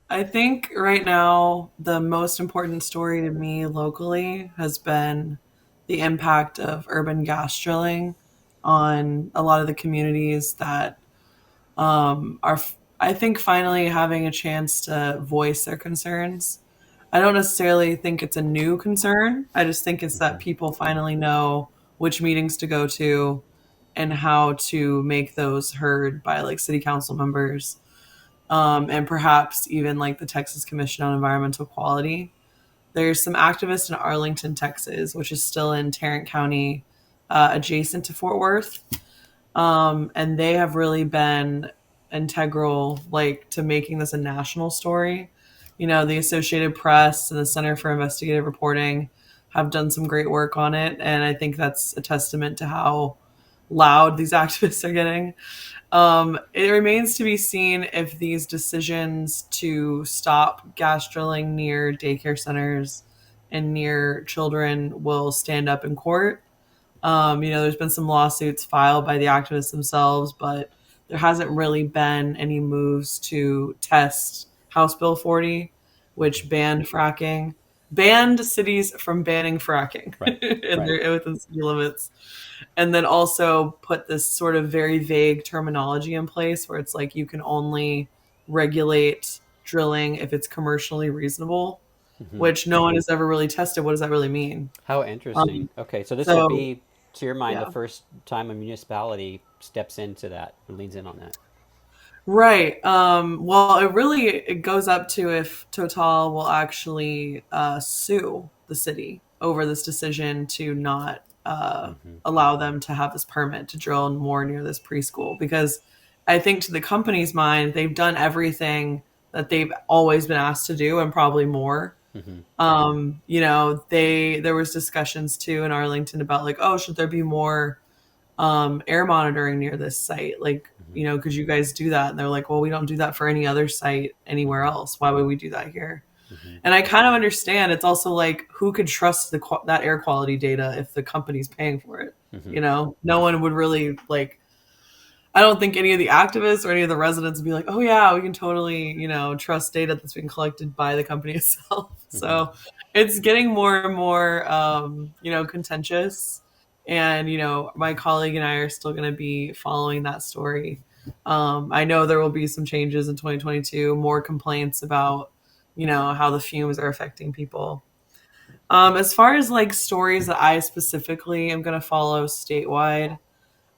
I think right now the most important story to me locally has been the impact of urban gas drilling on a lot of the communities that are, I think, finally having a chance to voice their concerns. I don't necessarily think it's a new concern. I just think it's that Hmm. people finally know which meetings to go to and how to make those heard by like city council members, and perhaps even like the Texas Commission on Environmental Quality. There's some activists in Arlington, Texas, which is still in Tarrant County, adjacent to Fort Worth, and they have really been integral, like, to making this a national story. The Associated Press and the Center for Investigative Reporting have done some great work on it, and I think that's a testament to how loud these activists are getting. It remains to be seen if these decisions to stop gas drilling near daycare centers and near children will stand up in court. There's been some lawsuits filed by the activists themselves, but there hasn't really been any moves to test House Bill 40, which banned cities from banning fracking Right. Right. within city limits, and then also put this sort of very vague terminology in place where it's like you can only regulate drilling if it's commercially reasonable, Hmm. which no one has ever really tested. What does that really mean? How interesting. Um, Okay, so this will so be, to your mind, the yeah. first time a municipality steps into that or leans in on that. Right. Well, it goes up to if Total will actually sue the city over this decision to not Hmm. allow them to have this permit to drill more near this preschool. Because I think to the company's mind, they've done everything that they've always been asked to do and probably more. Hmm. There was discussions too in Arlington about like, oh, should there be more air monitoring near this site? Like, Hmm. could you guys do that? And they're like, well, we don't do that for any other site anywhere Hmm. else. Why would we do that here? Hmm. And I kind of understand. It's also like, who could trust that air quality data if the company's paying for it? Hmm. No one would really like. I don't think any of the activists or any of the residents would be like, oh yeah, we can totally, trust data that's been collected by the company itself. Hmm. So it's getting more and more, contentious. And, my colleague and I are still going to be following that story. I know there will be some changes in 2022, more complaints about, how the fumes are affecting people. As far as like stories that I specifically am going to follow statewide,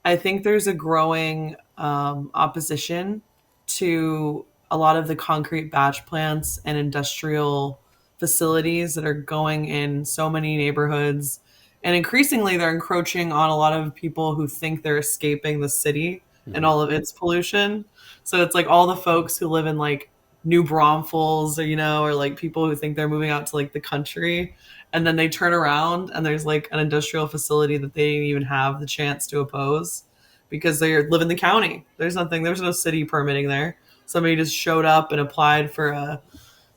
I think there's a growing opposition to a lot of the concrete batch plants and industrial facilities that are going in so many neighborhoods. And increasingly, they're encroaching on a lot of people who think they're escaping the city and Hmm. all of its pollution. So it's like all the folks who live in like New Braunfels, or like people who think they're moving out to like the country, and then they turn around and there's like an industrial facility that they didn't even have the chance to oppose because they live in the county. There's no city permitting there. Somebody just showed up and applied for a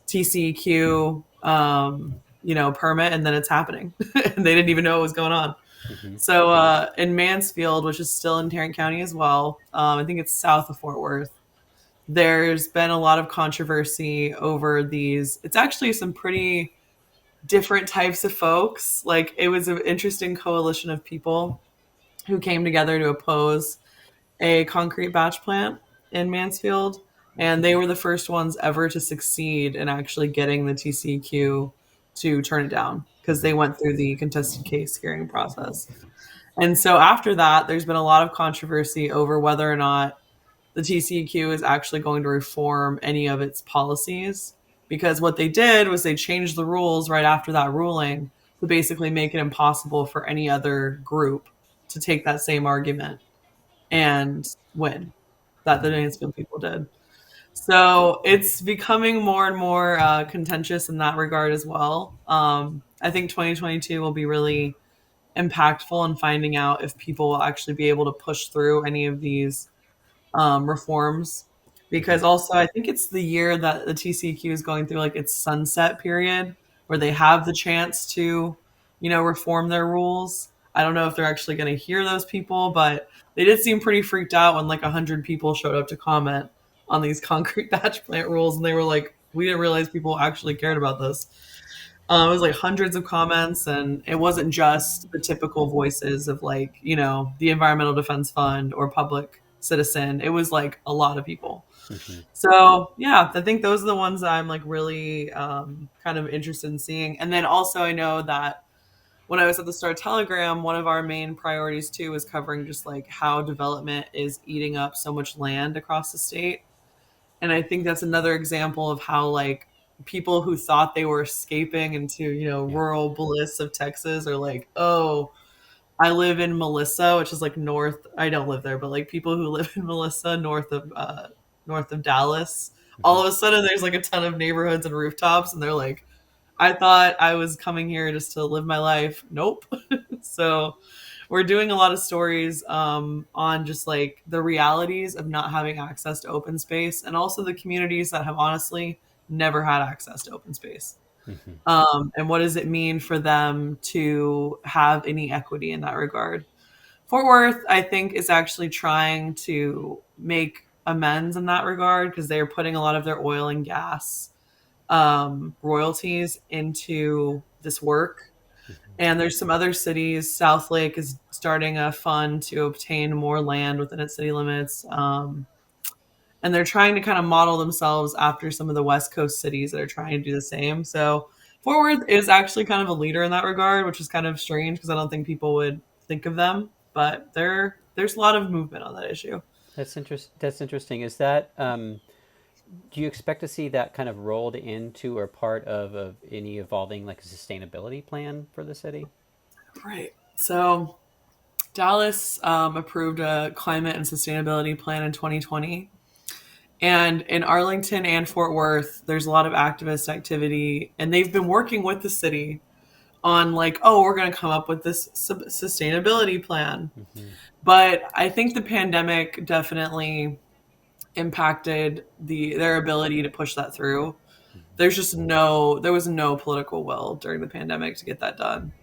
TCEQ, permit, and then it's happening. And they didn't even know what was going on. Hmm. So in Mansfield, which is still in Tarrant County as well, I think it's south of Fort Worth, there's been a lot of controversy over these. It's actually some pretty different types of folks. Like, it was an interesting coalition of people who came together to oppose a concrete batch plant in Mansfield. And they were the first ones ever to succeed in actually getting the TCEQ to turn it down because Hmm. they went through the contested case hearing process. And so after that, there's been a lot of controversy over whether or not the TCEQ is actually going to reform any of its policies, because what they did was they changed the rules right after that ruling to basically make it impossible for any other group to take that same argument and win that the Hmm. Mansfield people did. So it's becoming more and more contentious in that regard as well. I think 2022 will be really impactful in finding out if people will actually be able to push through any of these reforms. Hmm. Because also, I think it's the year that the TCQ is going through like its sunset period where they have the chance to, reform their rules. I don't know if they're actually going to hear those people, but they did seem pretty freaked out when like 100 people showed up to comment on these concrete batch plant rules, and they were like, we didn't realize people actually cared about this. It was like hundreds of comments, and it wasn't just the typical voices of like, the Environmental Defense Fund or Public Citizen. It was like a lot of people. Hmm. So yeah, I think those are the ones that I'm like really kind of interested in seeing. And then also I know that when I was at the Star Telegram, one of our main priorities too was covering just like how development is eating up so much land across the state. And I think that's another example of how like people who thought they were escaping into, Yeah. rural bliss of Texas are like, oh, I live in Melissa, which is like north. I don't live there, but like people who live in Melissa, north of Dallas, all Hmm. of a sudden there's like a ton of neighborhoods and rooftops, and they're like, I thought I was coming here just to live my life. Nope. So we're doing a lot of stories on just like the realities of not having access to open space, and also the communities that have honestly never had access to open space. Hmm. And what does it mean for them to have any equity in that regard? Fort Worth, I think, is actually trying to make amends in that regard because they're putting a lot of their oil and gas royalties into this work. And there's some other cities. South Lake is starting a fund to obtain more land within its city limits. And they're trying to kind of model themselves after some of the West Coast cities that are trying to do the same. So Fort Worth is actually kind of a leader in that regard, which is kind of strange because I don't think people would think of them. But there's a lot of movement on that issue. That's interesting. Is that do you expect to see that kind of rolled into or part of any evolving like a sustainability plan for the city? Right. So Dallas approved a climate and sustainability plan in 2020. And in Arlington and Fort Worth, there's a lot of activist activity, and they've been working with the city on like, oh, we're going to come up with this sustainability plan. Hmm. But I think the pandemic definitely impacted their ability to push that through. There was no political will during the pandemic to get that done.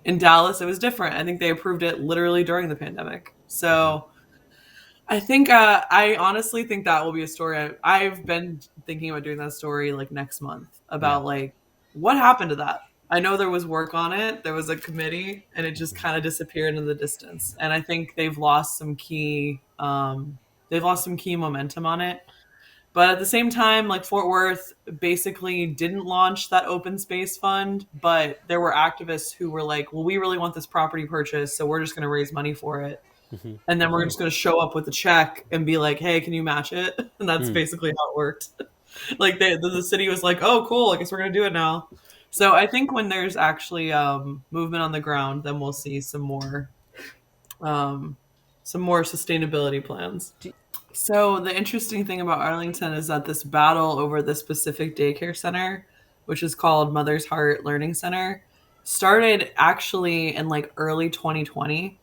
In Dallas, it was different. I think they approved it literally during the pandemic. Hmm. So I honestly think that will be a story. I've been thinking about doing that story like next month Yeah. about like what happened to that. I know there was work on it. There was a committee, and it just Hmm. kind of disappeared in the distance. And I think they've lost some key momentum on it. But at the same time, like Fort Worth basically didn't launch that open space fund, but there were activists who were like, "Well, we really want this property purchase, so we're just going to raise money for it." Hmm. And then we're just going to show up with a check and be like, "Hey, can you match it?" And that's Mm. basically how it worked. Like the city was like, "Oh, cool. I guess we're going to do it now." So I think when there's actually movement on the ground, then we'll see um, some more sustainability plans. Do, So the interesting thing about Arlington is that this battle over the specific daycare center, which is called Mother's Heart Learning Center, started actually in like early 2020.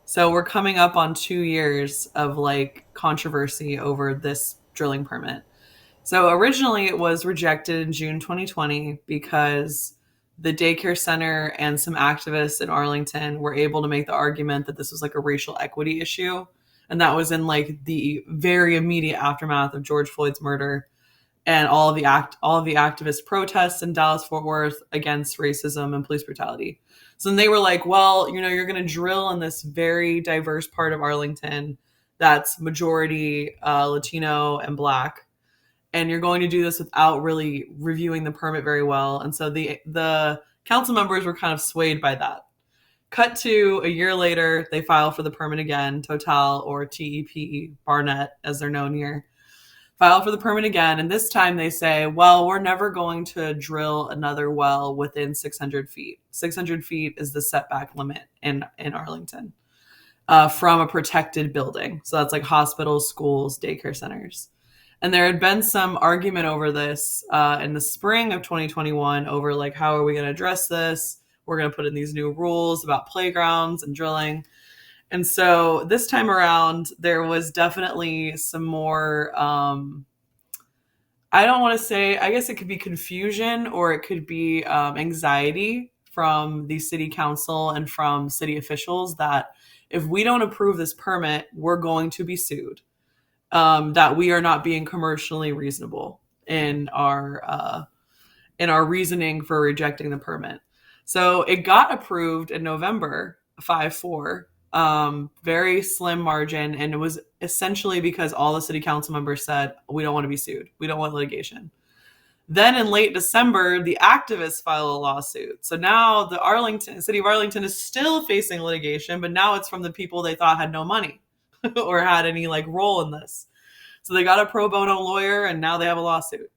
So we're coming up on 2 years of like controversy over this drilling permit. So originally it was rejected in June 2020 because the daycare center and some activists in Arlington were able to make the argument that this was like a racial equity issue. And that was in like the very immediate aftermath of George Floyd's murder and all of the activist protests in Dallas Fort Worth against racism and police brutality. So then they were like, well, you're going to drill in this very diverse part of Arlington that's majority Latino and Black, and you're going to do this without really reviewing the permit very well. And so the council members were kind of swayed by that. Cut to a year later, they file for the permit again. Total, or TEP Barnett, as they're known here, file for the permit again, and this time they say, well, we're never going to drill another well within 600 feet. 600 feet is the setback limit in Arlington from a protected building. So that's like hospitals, schools, daycare centers. And there had been some argument over this in the spring of 2021 over like, how are we going to address this? We're going to put in these new rules about playgrounds and drilling. And so this time around, there was definitely some more, I don't want to say, I guess it could be confusion or it could be anxiety from the city council and from city officials that if we don't approve this permit, we're going to be sued, that we are not being commercially reasonable. in our reasoning for rejecting the permit. So it got approved in November 5-4, very slim margin, and it was essentially because all the city council members said we don't want to be sued, we don't want litigation. Then in late December, the activists file a lawsuit. So now the city of Arlington is still facing litigation, but now it's from the people they thought had no money or had any like role in this. So they got a pro bono lawyer and now they have a lawsuit.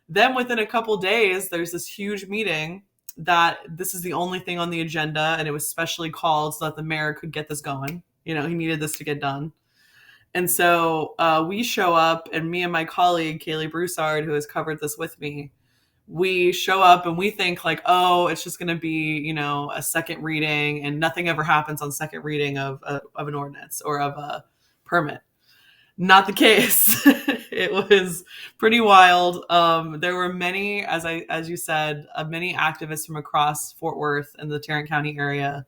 Then within a couple days, there's this huge meeting that this is the only thing on the agenda, and it was specially called so that the mayor could get this going. You know, he needed this to get done. And so we show up, and me and my colleague, Kaylee Broussard, who has covered this with me, we show up and we think like, oh, it's just going to be, you know, a second reading, and nothing ever happens on second reading of an ordinance or of a permit. Not the case. It was pretty wild. There were many, as you said, many activists from across Fort Worth and the Tarrant County area,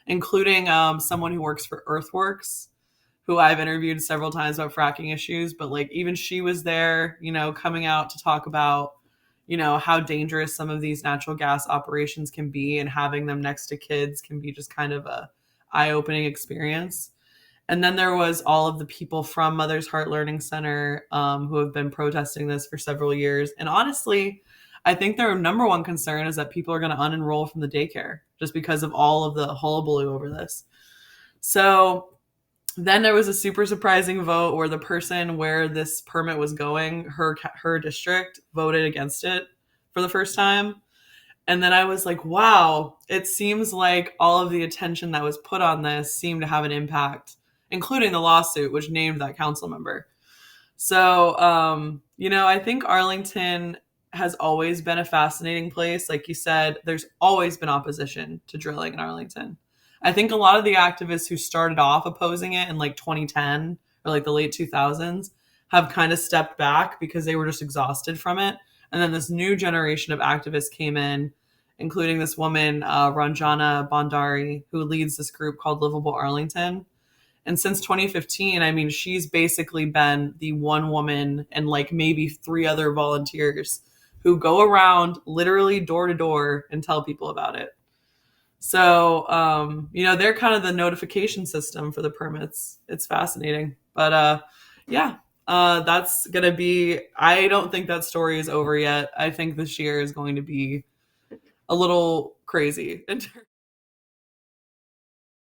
including someone who works for Earthworks, who I've interviewed several times about fracking issues. But like even she was there, you know, coming out to talk about, you know, how dangerous some of these natural gas operations can be, and having them next to kids can be just kind of a eye-opening experience. And then there was all of the people from Mother's Heart Learning Center who have been protesting this for several years. And honestly, I think their number one concern is that people are going to unenroll from the daycare just because of all of the hullabaloo over this. So then there was a super surprising vote where the person where this permit was going, her district, voted against it for the first time. And then I was like, wow, it seems like all of the attention that was put on this seemed to have an impact, including the lawsuit, which named that council member. So, you know, I think Arlington has always been a fascinating place. Like you said, there's always been opposition to drilling in Arlington. I think a lot of the activists who started off opposing it in like 2010 or like the late 2000s have kind of stepped back because they were just exhausted from it. And then this new generation of activists came in, including this woman, Ranjana Bhandari, who leads this group called Livable Arlington. And since 2015, I mean, she's basically been the one woman and like maybe three other volunteers who go around literally door to door and tell people about it. So, you know, they're kind of the notification system for the permits. It's fascinating. But yeah, that's going to be, I don't think that story is over yet. I think this year is going to be a little crazy in terms